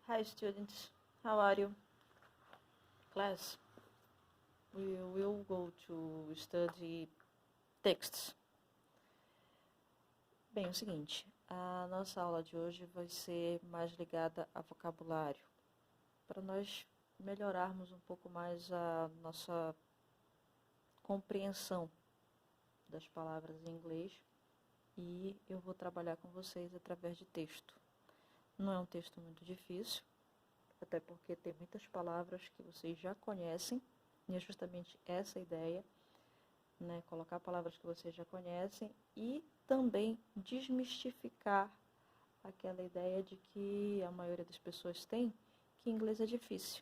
Hi students, how are you? Class, we will go to study texts. Bem, é o seguinte, a nossa aula de hoje vai ser mais ligada a vocabulário, para nós melhorarmos um pouco mais a nossa compreensão das palavras em inglês, e eu vou trabalhar com vocês através de texto. Não é um texto muito difícil, até porque tem muitas palavras que vocês já conhecem, e é justamente essa a ideia, né? Colocar palavras que vocês já conhecem e também desmistificar aquela ideia de que a maioria das pessoas tem, que inglês é difícil.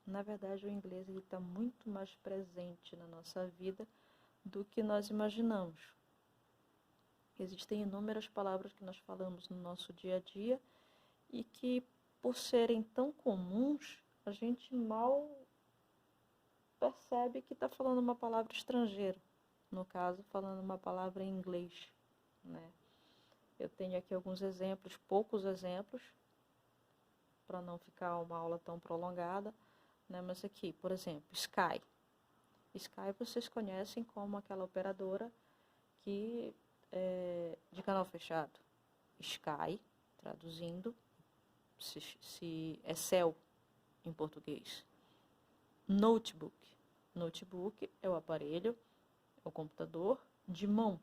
Na verdade, o inglês está muito mais presente na nossa vida do que nós imaginamos. Existem inúmeras palavras que nós falamos no nosso dia a dia e que, por serem tão comuns, a gente mal percebe que está falando uma palavra estrangeira. No caso, falando uma palavra em inglês, né? Eu tenho aqui alguns exemplos, poucos exemplos, para não ficar uma aula tão prolongada, né? Mas aqui, por exemplo, Sky. Sky vocês conhecem como aquela operadora que de canal fechado. Sky, traduzindo, se é céu em português. Notebook. Notebook é o aparelho, é o computador de mão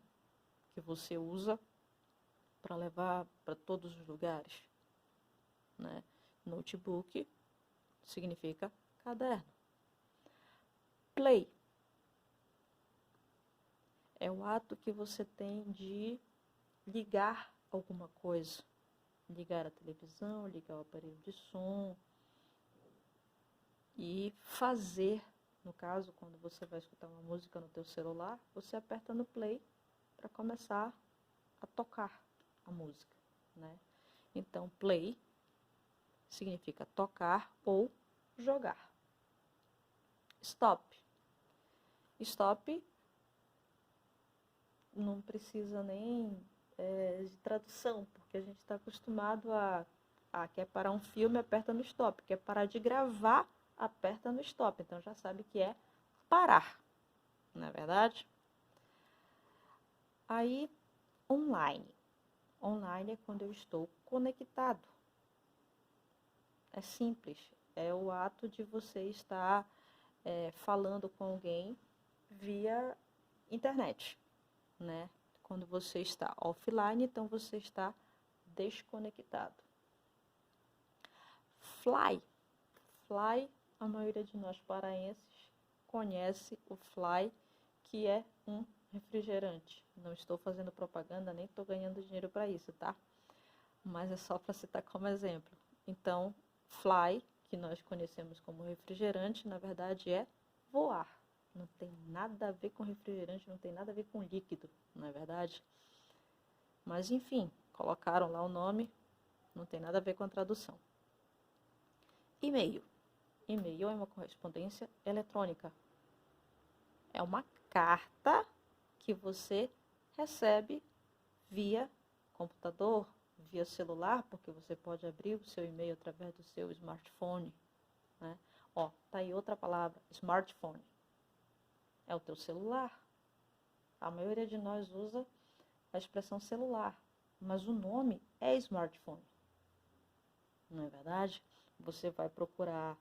que você usa para levar para todos os lugares, né? Notebook significa caderno. Play é o ato que você tem de ligar alguma coisa. Ligar a televisão, ligar o aparelho de som e fazer, no caso, quando você vai escutar uma música no teu celular, você aperta no play para começar a tocar a música, né? Então, play significa tocar ou jogar. Stop. Stop não precisa nem de tradução, porque a gente está acostumado quer parar um filme, aperta no stop. Quer parar de gravar, aperta no stop. Então já sabe que é parar, não é verdade? Aí, online. Online é quando eu estou conectado. É simples. É o ato de você estar falando com alguém via internet, né? Quando você está offline, então você está desconectado. Fly. Fly, a maioria de nós paraenses conhece o Fly, que é um refrigerante. Não estou fazendo propaganda, nem estou ganhando dinheiro para isso, tá? Mas é só para citar como exemplo. Então, Fly, que nós conhecemos como refrigerante, na verdade é voar. Não tem nada a ver com refrigerante, não tem nada a ver com líquido, não é verdade? Mas enfim, colocaram lá o nome, não tem nada a ver com a tradução. E-mail. E-mail é uma correspondência eletrônica. É uma carta que você recebe via computador, via celular, porque você pode abrir o seu e-mail através do seu smartphone, né? Ó, tá aí outra palavra, smartphone. É o teu celular. A maioria de nós usa a expressão celular, mas o nome é smartphone. Não é verdade? Você vai procurar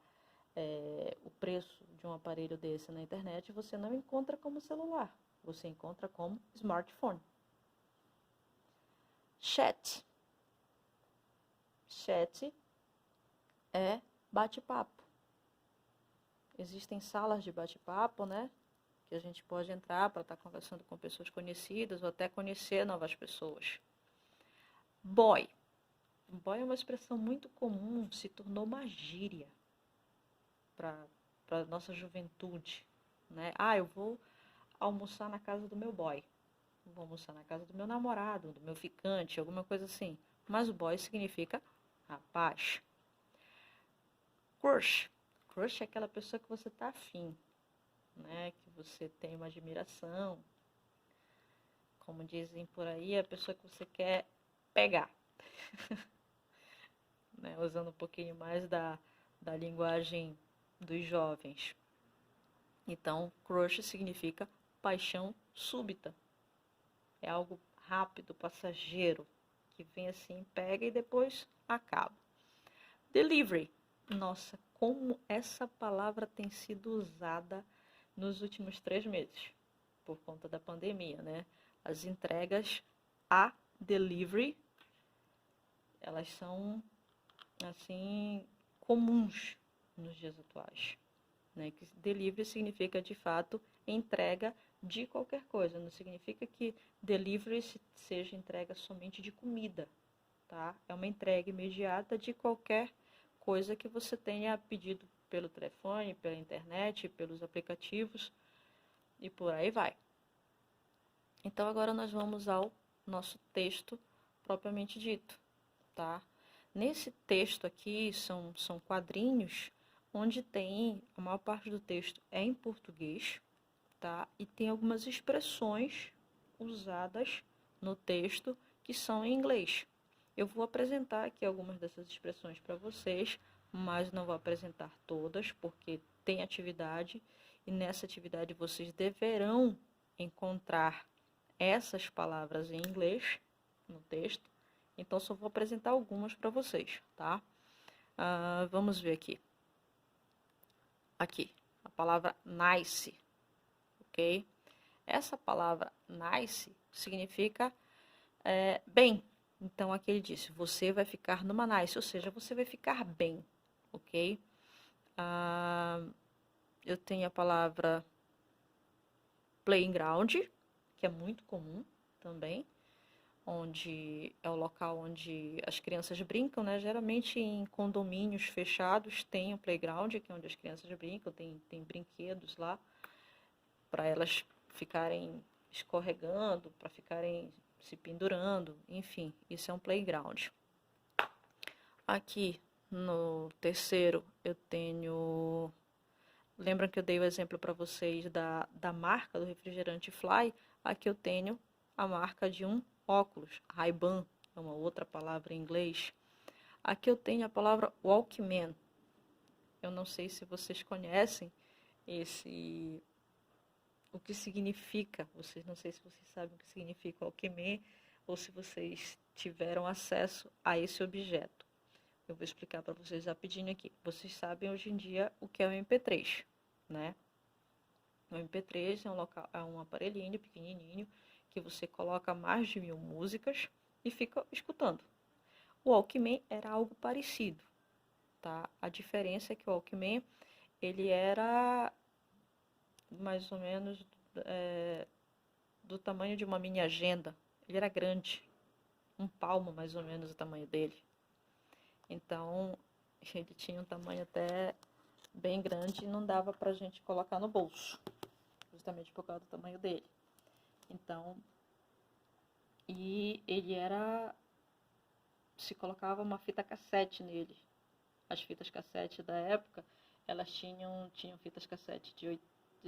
o preço de um aparelho desse na internet e você não encontra como celular, você encontra como smartphone. Chat. Chat é bate-papo. Existem salas de bate-papo, né? Que a gente pode entrar para estar conversando com pessoas conhecidas ou até conhecer novas pessoas. Boy. Boy é uma expressão muito comum, se tornou uma gíria para a nossa juventude, né? Eu vou almoçar na casa do meu boy. Vou almoçar na casa do meu namorado, do meu ficante, alguma coisa assim. Mas o boy significa rapaz. Crush. Crush é aquela pessoa que você tá afim, né? Que você tem uma admiração. Como dizem por aí, é a pessoa que você quer pegar. Né? né? Usando um pouquinho mais da linguagem dos jovens. Então, crush significa paixão súbita. É algo rápido, passageiro, que vem assim, pega e depois acaba. Delivery. Nossa, como essa palavra tem sido usada nos últimos 3 meses, por conta da pandemia, né? As entregas a delivery, elas são, assim, comuns nos dias atuais, né? Que delivery significa, de fato, entrega de qualquer coisa. Não significa que delivery seja entrega somente de comida, tá? É uma entrega imediata de qualquer coisa que você tenha pedido pelo telefone, pela internet, pelos aplicativos e por aí vai. Então agora nós vamos ao nosso texto propriamente dito, tá? Nesse texto aqui são quadrinhos onde tem, a maior parte do texto é em português, tá? E tem algumas expressões usadas no texto que são em inglês. Eu vou apresentar aqui algumas dessas expressões para vocês, mas não vou apresentar todas, porque tem atividade, e nessa atividade vocês deverão encontrar essas palavras em inglês no texto. Então, só vou apresentar algumas para vocês, tá? Vamos ver aqui. Aqui, a palavra nice, ok? Essa palavra nice significa bem. Então, aqui ele disse, você vai ficar numa nice, ou seja, você vai ficar bem, ok? Eu tenho a palavra playground, que é muito comum também, onde é o local onde as crianças brincam, né? Geralmente em condomínios fechados tem o playground, que é onde as crianças brincam, tem brinquedos lá, para elas ficarem escorregando, para ficarem se pendurando, enfim, isso é um playground. Aqui no terceiro eu tenho... Lembram que eu dei o exemplo para vocês da marca do refrigerante Fly? Aqui eu tenho a marca de um óculos, Ray-Ban, é uma outra palavra em inglês. Aqui eu tenho a palavra Walkman. Eu não sei se vocês conhecem o que significa. Não sei se vocês sabem o que significa Walkman ou se vocês tiveram acesso a esse objeto. Eu vou explicar para vocês rapidinho aqui. Vocês sabem hoje em dia o que é o MP3, né? O MP3 é um aparelhinho pequenininho que você coloca mais de 1000 músicas e fica escutando. O Walkman era algo parecido, tá? A diferença é que o Walkman, ele era mais ou menos do tamanho de uma mini agenda. Ele era grande, um palmo mais ou menos o tamanho dele. Então, ele tinha um tamanho até bem grande e não dava pra gente colocar no bolso, justamente por causa do tamanho dele. Então, e ele se colocava uma fita cassete nele. As fitas cassete da época, elas tinham fitas cassete de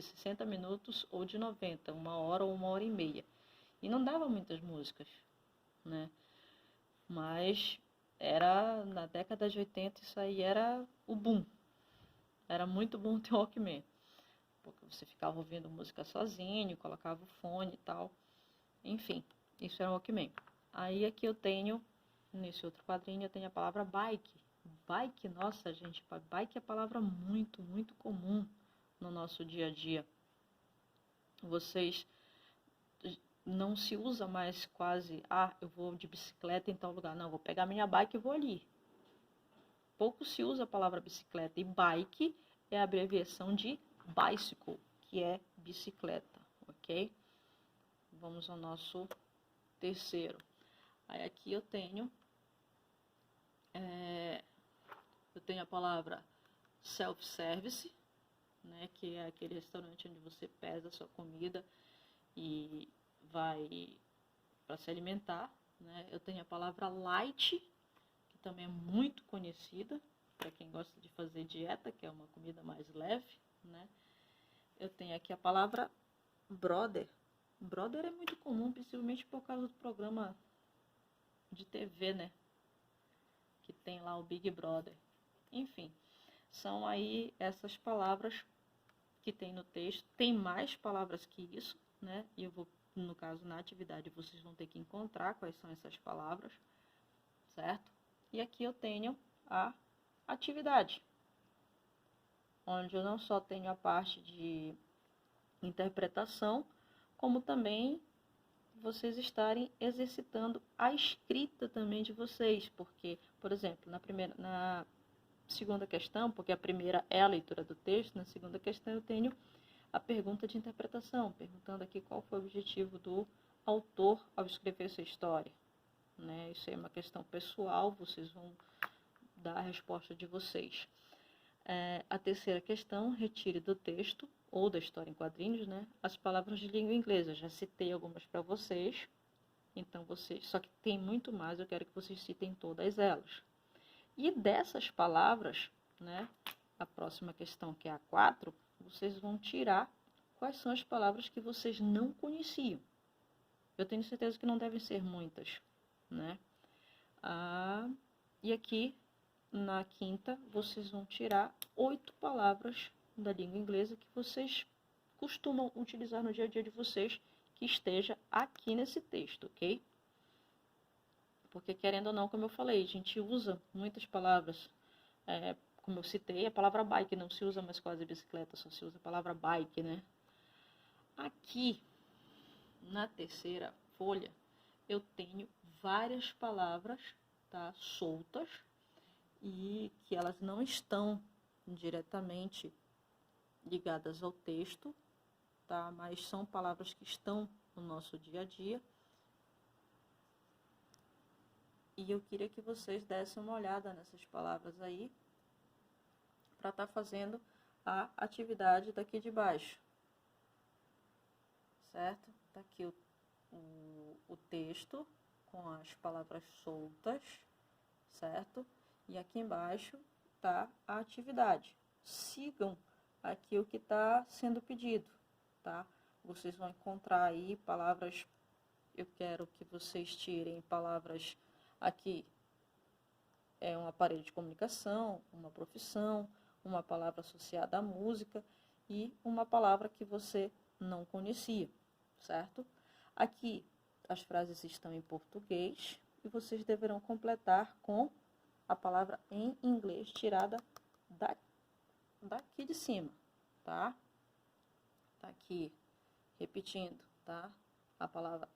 60 minutos ou de 90, 1 hora ou 1 hora e meia. E não dava muitas músicas, né? Mas na década de 80, isso aí era o boom. Era muito bom ter Walkman, porque você ficava ouvindo música sozinho, colocava o fone e tal. Enfim, isso era o Walkman. Aí aqui eu tenho, nesse outro quadrinho, eu tenho a palavra bike. Bike, nossa gente, bike é palavra muito, muito comum no nosso dia a dia. Vocês não se usa mais quase, eu vou de bicicleta em tal lugar. Não, vou pegar minha bike e vou ali. Pouco se usa a palavra bicicleta, e bike é a abreviação de bicycle, que é bicicleta, ok? Vamos ao nosso terceiro. Aí aqui eu tenho a palavra self-service, né, que é aquele restaurante onde você pesa a sua comida e vai para se alimentar, né? Eu tenho a palavra light, que também é muito conhecida para quem gosta de fazer dieta, que é uma comida mais leve, né? Eu tenho aqui a palavra brother. Brother é muito comum, principalmente por causa do programa de TV, né? que tem lá o Big Brother. Enfim, são aí essas palavras que tem no texto. Tem mais palavras que isso, né? E eu vou, no caso, na atividade, vocês vão ter que encontrar quais são essas palavras, certo? E aqui eu tenho a atividade, onde eu não só tenho a parte de interpretação, como também vocês estarem exercitando a escrita também de vocês, porque, por exemplo, na segunda questão, porque a primeira é a leitura do texto, na segunda questão eu tenho a pergunta de interpretação, perguntando aqui qual foi o objetivo do autor ao escrever sua história, né? Isso é uma questão pessoal, vocês vão dar a resposta de vocês. A terceira questão, retire do texto ou da história em quadrinhos, né, as palavras de língua inglesa. Já citei algumas para vocês, então só que tem muito mais, eu quero que vocês citem todas elas. E dessas palavras, né, a próxima questão, que é a 4, vocês vão tirar quais são as palavras que vocês não conheciam. Eu tenho certeza que não devem ser muitas, né? E aqui, na quinta, vocês vão tirar 8 palavras da língua inglesa que vocês costumam utilizar no dia a dia de vocês, que esteja aqui nesse texto, ok? Porque, querendo ou não, como eu falei, a gente usa muitas palavras. Como eu citei, a palavra bike não se usa mais quase bicicleta, só se usa a palavra bike, né? Aqui, na terceira folha, eu tenho várias palavras, tá, soltas, e que elas não estão diretamente ligadas ao texto, tá? Mas são palavras que estão no nosso dia a dia. E eu queria que vocês dessem uma olhada nessas palavras aí, para estar fazendo a atividade daqui de baixo, certo? Tá aqui o texto com as palavras soltas, certo? E aqui embaixo tá a atividade. Sigam aqui o que está sendo pedido, tá? Vocês vão encontrar aí palavras, eu quero que vocês tirem palavras aqui, um aparelho de comunicação, uma profissão, uma palavra associada à música e uma palavra que você não conhecia, certo? Aqui as frases estão em português e vocês deverão completar com a palavra em inglês tirada daqui de cima, tá? Tá aqui, repetindo, tá? A palavra,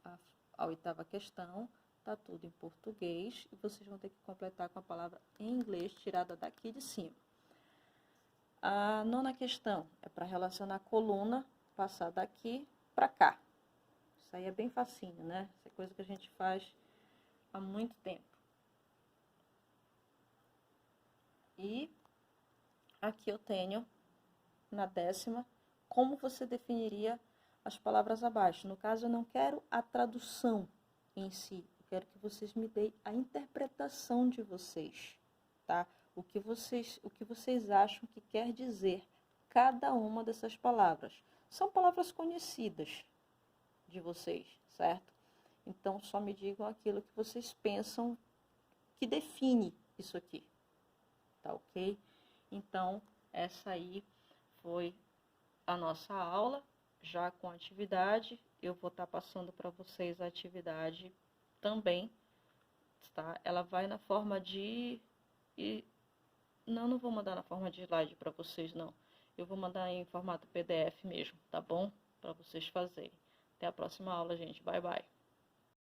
a oitava questão, tá tudo em português e vocês vão ter que completar com a palavra em inglês tirada daqui de cima. A nona questão é para relacionar a coluna, passar daqui para cá. Isso aí é bem facinho, né? Isso é coisa que a gente faz há muito tempo. E aqui eu tenho, na 10ª, como você definiria as palavras abaixo. No caso, eu não quero a tradução em si, eu quero que vocês me deem a interpretação de vocês, tá? O que vocês acham que quer dizer cada uma dessas palavras. São palavras conhecidas de vocês, certo? Então, só me digam aquilo que vocês pensam que define isso aqui, tá ok? Então, essa aí foi a nossa aula, já com atividade. Eu vou estar passando para vocês a atividade também, tá? Ela vai na forma de... Não vou mandar na forma de slide para vocês, não. Eu vou mandar em formato PDF mesmo, tá bom? Para vocês fazerem. Até a próxima aula, gente. Bye, bye.